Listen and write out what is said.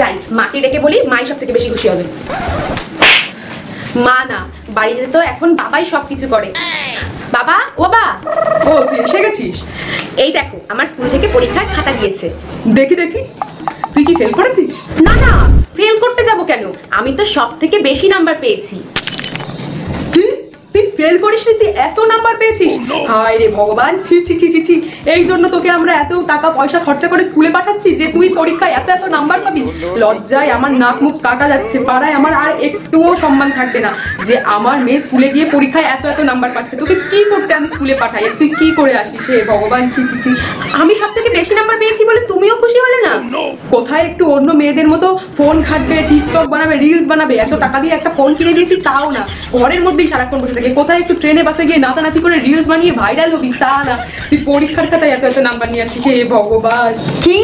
যাই মাকে ডেকে বলি, মাই সব থেকে বেশি খুশি হবে। মা না, বাড়িতে তো এখন বাবাই সবকিছু করে। বাবা, ও বাবা। ও তুই এসে গেছিস? এই দেখো আমার স্কুল থেকে পরীক্ষার খাতা দিয়েছে। দেখি দেখি, তুই কি ফেল করেছিস? না না, ফেল করতে যাব কেন, আমি তো সব থেকে বেশি নাম্বার পেয়েছি। তুই ফেল করিসনি, তুই এত নাম্বার পেয়েছিস? হায় রে ভগবান, ছি ছি ছি ছি ছি। এই জন্য তোকে আমরা এত টাকা পয়সা খরচা করে স্কুলে পাঠাচ্ছি যে তুই পরীক্ষায় এত এত নাম্বার পাবি? লজ্জায় আমার নাক মুখ কাটা যাচ্ছে, পাড়ায় আমার আর একটুও সম্মান থাকবে না যে আমার মেয়ে স্কুলে গিয়ে পরীক্ষায় এত এত নাম্বার পাচ্ছে। তোকে কি করতে আমি স্কুলে পাঠাই, তুই কি করে আসিস? হে ভগবান, ছি ছি ছি। আমি সব থেকে বেশি নাম্বার পেয়েছি বলে তুমিও খুশি হলে না? কোথায় একটু অন্য মেয়েদের মতো ফোন ঘাটবে, টিকটক বানাবে, রিলস বানাবে, এত টাকা দিয়ে একটা ফোন কিনে দিয়েছি তাও না, ঘরের মধ্যেই সারাক্ষণ বসে থাকে। কোথায় একটু ট্রেনে বাসে গিয়ে নাচানাচি করে রিলস বানিয়ে ভাইরাল হবি, তা না, তুই পরীক্ষার খাতায় এত এত নাম্বার নিয়ে আসছিস। হে ভগবান। কি?